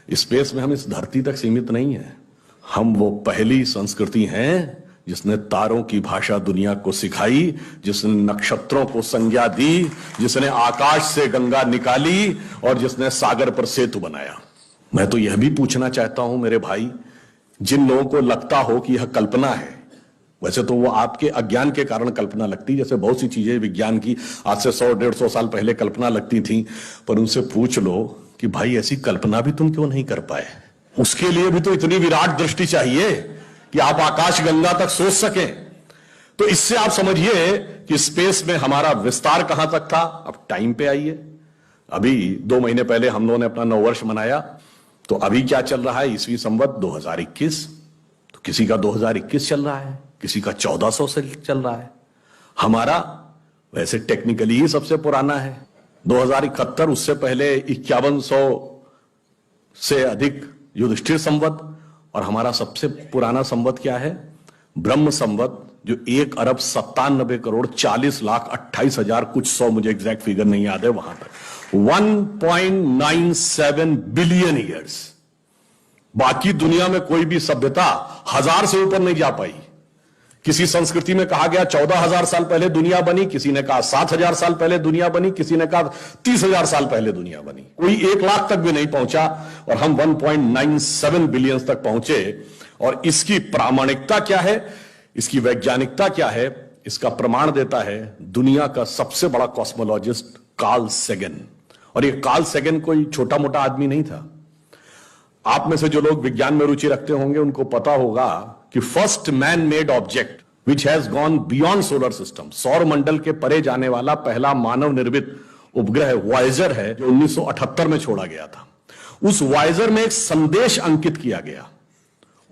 Space में हम इस धरती तक सीमित नहीं है। हम वो पहली संस्कृति हैं जिसने तारों की भाषा दुनिया को सिखाई, जिसने नक्षत्रों को संज्ञा दी, जिसने आकाश से गंगा निकाली और जिसने सागर पर सेतु बनाया। मैं तो यह भी पूछना चाहता हूं मेरे भाई, जिन लोगों को लगता हो कि यह कल्पना है, वैसे तो वो आपके अज्ञान के कारण कल्पना लगती, जैसे बहुत सी चीजें विज्ञान की आज से 100-150 साल पहले कल्पना लगती थी, पर उनसे पूछ लो कि भाई ऐसी कल्पना भी तुम क्यों नहीं कर पाए। उसके लिए भी तो इतनी विराट दृष्टि चाहिए कि आप आकाश गंगा तक सोच सकें। तो इससे आप समझिए कि स्पेस में हमारा विस्तार कहां तक था। अब टाइम पे आइए, अभी 2 महीने पहले हम लोगों ने अपना नववर्ष मनाया, तो अभी क्या चल रहा है, ईस्वी संवत 2021। तो किसी का 2021 चल रहा है, किसी का 1400 से चल रहा है। हमारा वैसे टेक्निकली ही सबसे पुराना है 2071, उससे पहले 5100 से अधिक युधिष्ठिर संवत, और हमारा सबसे पुराना संवत क्या है, ब्रह्म संवत, जो 1,97,40,28,000 कुछ 100, मुझे एग्जैक्ट फिगर नहीं याद है, वहां तक 1.97 बिलियन ईयर्स। बाकी दुनिया में कोई भी सभ्यता 1000 से ऊपर नहीं जा पाई। किसी संस्कृति में कहा गया 14,000 साल पहले दुनिया बनी, किसी ने कहा 7,000 साल पहले दुनिया बनी, किसी ने कहा 30,000 साल पहले दुनिया बनी। कोई 1 लाख तक भी नहीं पहुंचा और हम 1.97 बिलियन तक पहुंचे। और इसकी प्रामाणिकता क्या है, इसकी वैज्ञानिकता क्या है, इसका प्रमाण देता है दुनिया का सबसे बड़ा कॉस्मोलॉजिस्ट कार्ल सेगन। और ये कार्ल सेगन कोई छोटा मोटा आदमी नहीं था। आप में से जो लोग विज्ञान में रुचि रखते होंगे उनको पता होगा कि first man made object which has gone beyond solar system, सौर मंडल के परे जाने वाला पहला मानव निर्मित उपग्रह वॉयेजर है, जो 1978 में छोड़ा गया था। उस वॉयेजर में एक संदेश अंकित किया गया,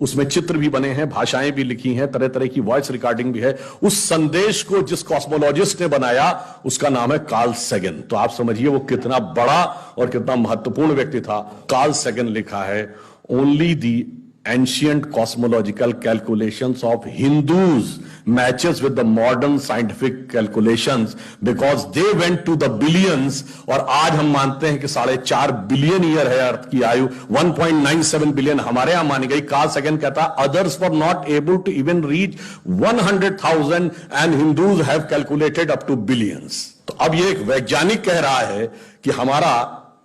उसमें चित्र भी बने हैं, भाषाएं भी लिखी हैं, तरह तरह की वॉइस रिकॉर्डिंग भी है। उस संदेश को जिस कॉस्मोलॉजिस्ट ने बनाया उसका नाम है कार्ल सेगन। तो आप समझिए वो कितना बड़ा और कितना महत्वपूर्ण व्यक्ति था। कार्ल सेगन लिखा है, only the ancient cosmological calculations of Hindus matches with the modern scientific calculations because they went to the billions। और आज हम मानते हैं कि 4.5 बिलियन ईयर है अर्थ की आयु, 1.97 बिलियन हमारे यहां मानी गई। कार्ल सेगन कहता है others were not able to even reach 100,000 and Hindus have calculated up to billions। तो अब ये एक वैज्ञानिक कह रहा है कि हमारा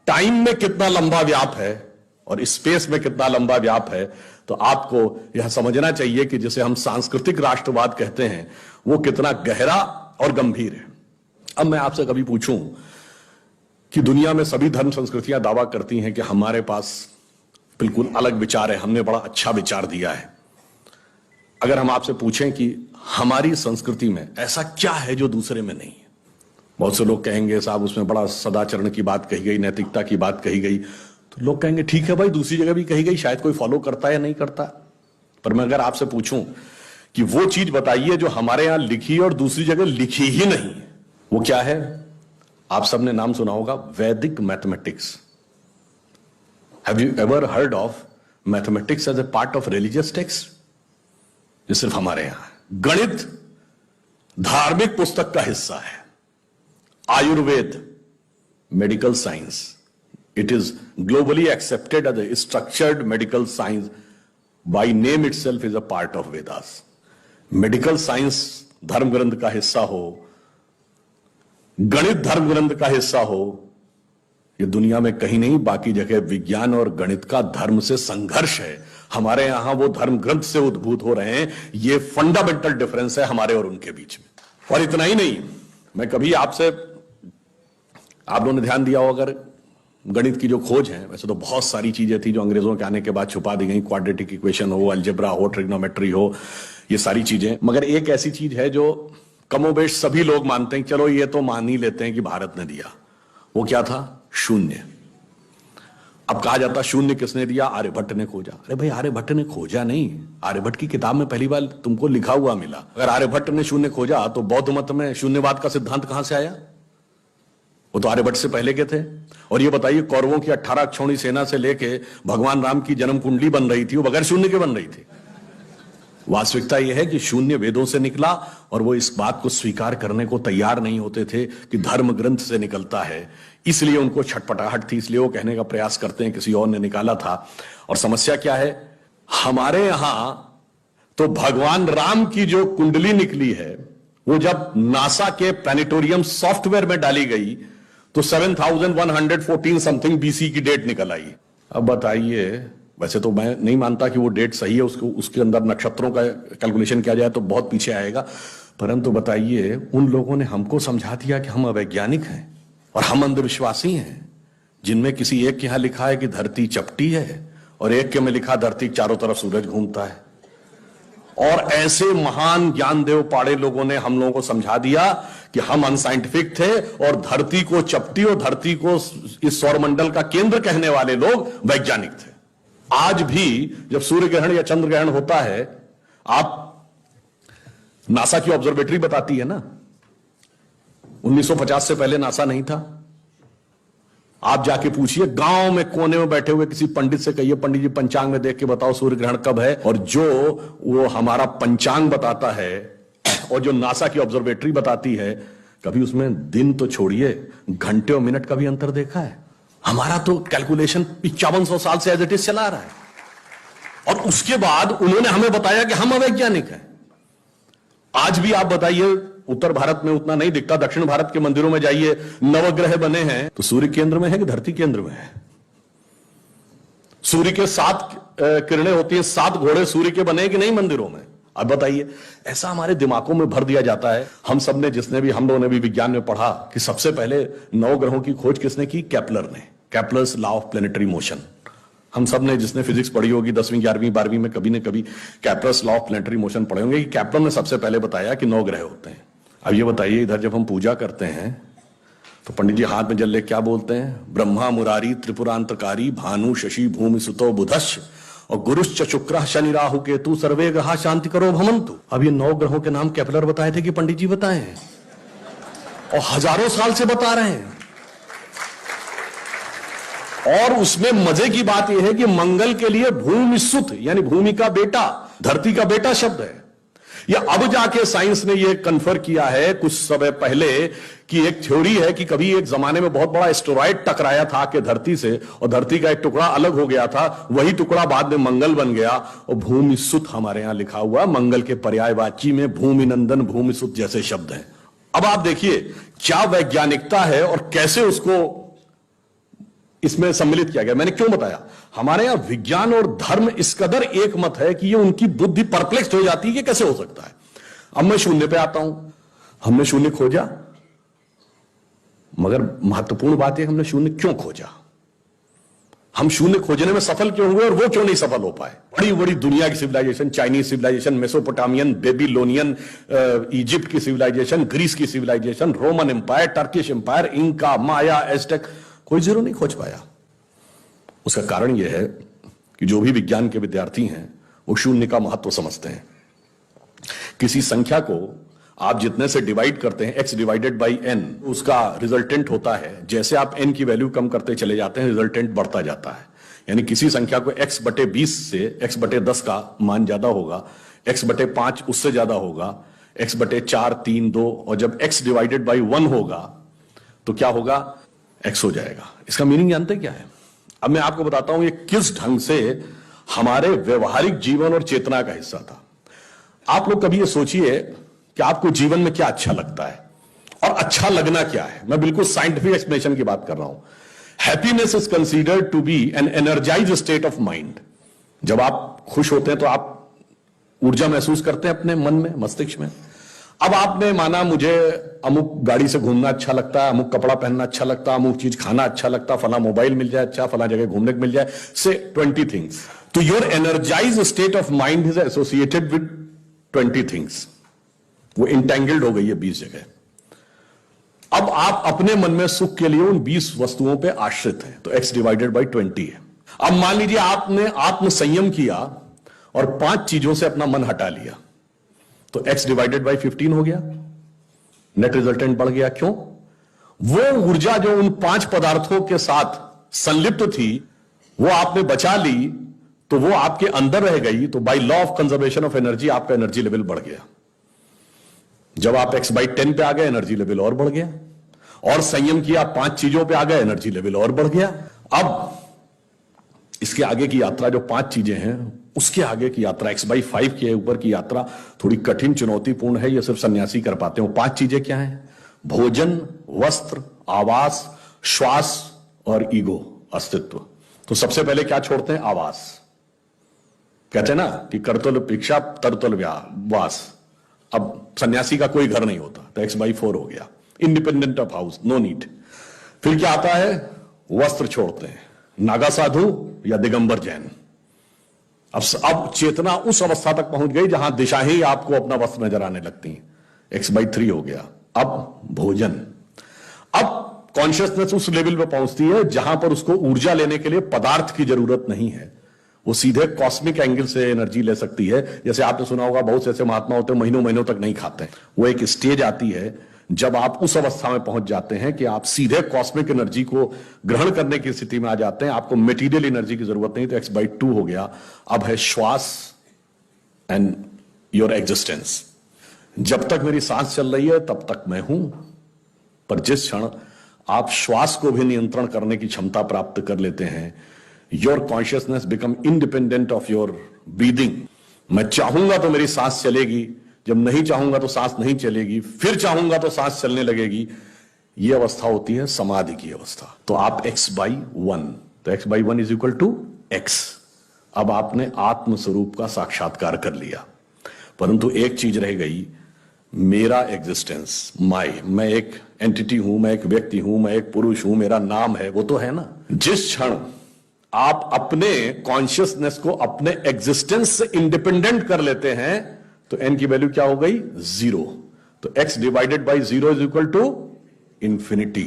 टाइम में कितना लंबा व्याप है और स्पेस में कितना लंबा व्याप है। तो आपको यह समझना चाहिए कि जिसे हम सांस्कृतिक राष्ट्रवाद कहते हैं वो कितना गहरा और गंभीर है। अब मैं आपसे कभी पूछूं कि दुनिया में सभी धर्म संस्कृतियां दावा करती हैं कि हमारे पास बिल्कुल अलग विचार है, हमने बड़ा अच्छा विचार दिया है। अगर हम आपसे पूछें कि हमारी संस्कृति में ऐसा क्या है जो दूसरे में नहीं है, बहुत से लोग कहेंगे साहब उसमें बड़ा सदाचरण की बात कही गई, नैतिकता की बात कही गई। तो लोग कहेंगे ठीक है भाई, दूसरी जगह भी कही गई, शायद कोई फॉलो करता है या नहीं करता। पर मैं अगर आपसे पूछूं कि वो चीज बताइए जो हमारे यहां लिखी और दूसरी जगह लिखी ही नहीं, वो क्या है? आप सबने नाम सुना होगा Vedic mathematics. Have you ever heard of mathematics as a part of religious text? ये सिर्फ हमारे यहां। गणित धार्मिक पुस्तक का हिस्सा है। Ayurveda medical science, it is globally accepted as a structured medical science, by name itself is a part of Vedas। Medical science धर्म ग्रंथ का हिस्सा हो, गणित धर्म ग्रंथ का हिस्सा हो, ये दुनिया में कहीं नहीं, बाकी जगह विज्ञान और गणित का धर्म से संघर्ष है। हमारे यहां वो धर्म ग्रंथ से उद्भूत हो रहे हैं। ये फंडामेंटल डिफरेंस है हमारे और उनके बीच में। और इतना ही नहीं, मैं कभी आपसे, आप लोगों ने ध्यान दिया हो अगर, गणित की जो खोज है, वैसे तो बहुत सारी चीजें थी जो अंग्रेजों के आने के बाद छुपा दी गई, क्वाड्रेटिक इक्वेशन हो, अलजेब्रा हो, ट्रिग्नोमेट्री हो, ये सारी चीजें। मगर एक ऐसी चीज है जो कमोबेश सभी लोग मानते हैं, चलो ये तो मान ही लेते हैं कि भारत ने दिया। वो क्या था? शून्य। अब कहा जाता शून्य किसने दिया? आर्यभट्ट ने खोजा। अरे भाई आर्यभट्ट ने खोजा नहीं, आर्यभट्ट की किताब में पहली बार तुमको लिखा हुआ मिला। अगर आर्यभट्ट ने शून्य खोजा तो बौद्ध मत में शून्यवाद का सिद्धांत कहां से आया? वो तो आर्यभट्ट से पहले के थे। और ये बताइए कौरवों की 18 अक्षौणी सेना से लेके भगवान राम की जन्म कुंडली बन रही थी, वो बगैर शून्य के बन रही थी। वास्तविकता यह है कि शून्य वेदों से निकला और वो इस बात को स्वीकार करने को तैयार नहीं होते थे कि धर्म ग्रंथ से निकलता है, इसलिए उनको छटपटाहट थी, इसलिए वो कहने का प्रयास करते हैं किसी और ने निकाला था। और समस्या क्या है, हमारे यहां तो भगवान राम की जो कुंडली निकली है वो जब नासा के प्लैनेटोरियम सॉफ्टवेयर में डाली गई तो 7114 समथिंग बीसी की डेट निकल आई। अब बताइए, वैसे तो मैं नहीं मानता कि वो डेट सही है, उसके अंदर नक्षत्रों का कैलकुलेशन किया जाए तो बहुत पीछे आएगा, परंतु बताइए उन लोगों ने हमको समझा दिया कि हम अवैज्ञानिक हैं और हम अंधविश्वासी हैं, जिनमें किसी एक के यहां लिखा है कि धरती चपटी है और एक के में लिखा धरती चारों तरफ सूरज घूमता है। और ऐसे महान ज्ञानदेव पाड़े लोगों ने हम लोगों को समझा दिया कि हम अनसाइंटिफिक थे और धरती को चपटी और धरती को इस सौरमंडल का केंद्र कहने वाले लोग वैज्ञानिक थे। आज भी जब सूर्य ग्रहण या चंद्र ग्रहण होता है, आप नासा की ऑब्जर्वेटरी बताती है ना, 1950 से पहले नासा नहीं था। आप जाके पूछिए, गांव में कोने में बैठे हुए किसी पंडित से कहिए, पंडित जी पंचांग में देख के बताओ सूर्य ग्रहण कब है, और जो वो हमारा पंचांग बताता है और जो नासा की ऑब्जर्वेटरी बताती है, कभी उसमें दिन तो छोड़िए घंटे और मिनट का भी अंतर देखा है? हमारा तो कैलकुलेशन 5500 साल से एज इट इज चला रहा है, और उसके बाद उन्होंने हमें बताया कि हम अवैज्ञानिक हैं। आज भी आप बताइए, उत्तर भारत में उतना नहीं दिखता, दक्षिण भारत के मंदिरों में जाइए, नवग्रह बने हैं तो सूर्य केंद्र में है कि धरती केंद्र में है? सूर्य के 7 किरणें होती हैं, 7 घोड़े सूर्य के बने कि नहीं मंदिरों में? अब बताइए, ऐसा हमारे दिमागों में भर दिया जाता है। हम सब ने, हम लोगों ने भी विज्ञान में पढ़ा कि सबसे पहले नवग्रहों की खोज किसने की? केपलर ने, Kepler's law of planetary motion. हम सब ने, जिसने फिजिक्स पढ़ी होगी 10वीं 11वीं 12वीं में, कभी न कभी Kepler's law of planetary motion पढ़े होंगे कि केपलर ने सबसे पहले बताया कि 9 ग्रह होते हैं। अब ये बताइए, इधर जब हम पूजा करते हैं तो पंडित जी हाथ में जल ले क्या बोलते हैं? ब्रह्मा मुरारी त्रिपुरांतकारी भानु शशि भूमि सुतो बुधश्च और गुरुश्च शुक्र शनि राहु केतु सर्वे ग्रहा शांति करो भवन्तु। अब ये 9 ग्रहों के नाम केपलर बताए थे कि पंडित जी बताए हैं, और हजारों साल से बता रहे हैं। और उसमें मजे की बात यह है कि मंगल के लिए भूमि सुत यानी भूमि का बेटा, धरती का बेटा शब्द है। या अब जाके साइंस ने यह कन्फर्म किया है कुछ समय पहले कि एक थ्योरी है कि कभी एक जमाने में बहुत बड़ा एस्टेरॉयड टकराया था कि धरती से, और धरती का एक टुकड़ा अलग हो गया था, वही टुकड़ा बाद में मंगल बन गया, और भूमि सुत हमारे यहां लिखा हुआ, मंगल के पर्यायवाची में भूमि नंदन भूमि सुत जैसे शब्द हैं। अब आप देखिए क्या वैज्ञानिकता है और कैसे उसको इसमें सम्मिलित किया गया। मैंने क्यों बताया, हमारे यहां विज्ञान और धर्म इस कदर एक मत है कि ये उनकी बुद्धि परप्लेक्स हो जाती है कि कैसे हो सकता है। अब मैं शून्य पे आता हूं, हमने शून्य खोजा, मगर महत्वपूर्ण बात है हमने शून्य क्यों खोजा, हम शून्य खोजने में सफल क्यों हुए और वो क्यों नहीं सफल हो पाए। बड़ी बड़ी दुनिया की civilisation, Chinese civilisation, Mesopotamian, Babylonian, Egypt की सिविलाइजेशन, ग्रीस की civilisation, Roman empire, Turkish empire, Inca, Maya, Aztec, कोई जीरो नहीं खोज पाया। उसका कारण यह है कि जो भी विज्ञान के विद्यार्थी हैं वो शून्य का महत्व समझते हैं। किसी संख्या को आप जितने से डिवाइड करते हैं, x डिवाइडेड बाई n, उसका रिजल्टेंट होता है। जैसे आप n की वैल्यू कम करते चले जाते हैं, रिजल्टेंट बढ़ता जाता है। यानी किसी संख्या को x बटे 20 से x बटे 10 का मान ज्यादा होगा, x बटे 5 उससे ज्यादा होगा, x बटे 4, 3, 2, और जब x डिवाइडेड बाई 1 होगा तो क्या होगा? x हो जाएगा। इसका मीनिंग जानते क्या है? अब मैं आपको बताता हूं ये किस ढंग से हमारे व्यवहारिक जीवन और चेतना का हिस्सा था। आप लोग कभी ये सोचिए कि आपको जीवन में क्या अच्छा लगता है और अच्छा लगना क्या है। मैं बिल्कुल साइंटिफिक एक्सप्लेनेशन की बात कर रहा हूं। Happiness is considered to be an energised state of mind. जब आप खुश होते हैं तो आप ऊर्जा महसूस करते हैं अपने मन में, मस्तिष्क में। अब आपने माना मुझे अमुक गाड़ी से घूमना अच्छा लगता है, अमुक कपड़ा पहनना अच्छा लगता है, अमुक चीज खाना अच्छा लगता है, फला मोबाइल मिल जाए अच्छा, फला जगह घूमने को मिल जाए, से 20 थिंग्स। तो your energised state of mind is associated with 20 things. वो इंटेंगल्ड हो गई है 20 जगह। अब आप अपने मन में सुख के लिए उन 20 वस्तुओं पे आश्रित हैं, तो x डिवाइडेड बाई 20 है। अब मान लीजिए आपने आत्म संयम किया और 5 चीजों से अपना मन हटा लिया, तो x डिवाइडेड बाई 15 हो गया। नेट रिजल्टेंट बढ़ गया। क्यों? वो ऊर्जा जो उन 5 पदार्थों के साथ संलिप्त थी वो आपने बचा ली, तो वो आपके अंदर रह गई, तो by law of conservation of energy आपका एनर्जी लेवल बढ़ गया। जब आप x/10 पे आ गए, एनर्जी लेवल और बढ़ गया, और संयम किया, 5 चीजों पे आ गए, एनर्जी लेवल और बढ़ गया। अब इसके आगे की यात्रा, जो 5 चीजें हैं, उसके आगे की यात्रा, x/5 के ऊपर की यात्रा थोड़ी कठिन, चुनौतीपूर्ण है। यह सिर्फ सन्यासी कर पाते हैं। 5 चीजें क्या हैं? भोजन, वस्त्र, आवास, श्वास और ईगो, अस्तित्व। तो सबसे पहले क्या छोड़ते हैं? आवास। कहते हैं ना कि करतल भिक्षा तरतल वास। अब सन्यासी का कोई घर नहीं होता, तो x/4 हो गया, independent of house, no need. फिर क्या आता है? वस्त्र छोड़ते हैं, नागा साधु या दिगंबर जैन। अब चेतना उस अवस्था तक पहुंच गई जहां दिशा ही आपको अपना वस्त्र नजर आने लगती है, x/3 हो गया। अब भोजन, अब कॉन्शियसनेस उस लेवल पे पहुंचती है जहां पर उसको ऊर्जा लेने के लिए पदार्थ की जरूरत नहीं है, वो सीधे कॉस्मिक एंगल से एनर्जी ले सकती है। जैसे आपने सुना होगा, बहुत से ऐसे महात्मा होते हैं महीनों महीनों तक नहीं खाते। वो एक स्टेज आती है जब आप उस अवस्था में पहुंच जाते हैं कि आप सीधे कॉस्मिक एनर्जी को ग्रहण करने की स्थिति में आ जाते हैं, आपको मटेरियल एनर्जी की जरूरत नहीं। तो x/2 हो गया। अब है श्वास एंड योर एग्जिस्टेंस। जब तक मेरी सांस चल रही है तब तक मैं हूं, पर जिस क्षण आप श्वास को भी नियंत्रण करने की क्षमता प्राप्त कर लेते हैं, your consciousness become independent of your breathing. मैं चाहूंगा तो मेरी सांस चलेगी, जब नहीं चाहूंगा तो सांस नहीं चलेगी, फिर चाहूंगा तो सांस चलने लगेगी। यह अवस्था होती है समाधि की अवस्था। तो आप x/1, तो x/1 is equal to x। अब आपने आत्म स्वरूप का साक्षात्कार कर लिया, परंतु एक चीज रह गई, मेरा एग्जिस्टेंस, मैं एक एंटिटी हूं, मैं एक व्यक्ति हूं, मैं एक पुरुष हूं, मेरा नाम है, वो तो है ना। जिस क्षण आप अपने कॉन्शियसनेस को अपने एग्जिस्टेंस से इंडिपेंडेंट कर लेते हैं, तो n की वैल्यू क्या हो गई? 0। तो x/0 is equal to infinity.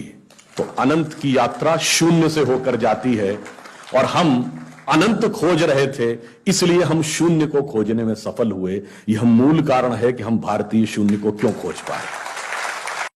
तो अनंत की यात्रा शून्य से होकर जाती है, और हम अनंत खोज रहे थे, इसलिए हम शून्य को खोजने में सफल हुए। यह मूल कारण है कि हम भारतीय शून्य को क्यों खोज पाए।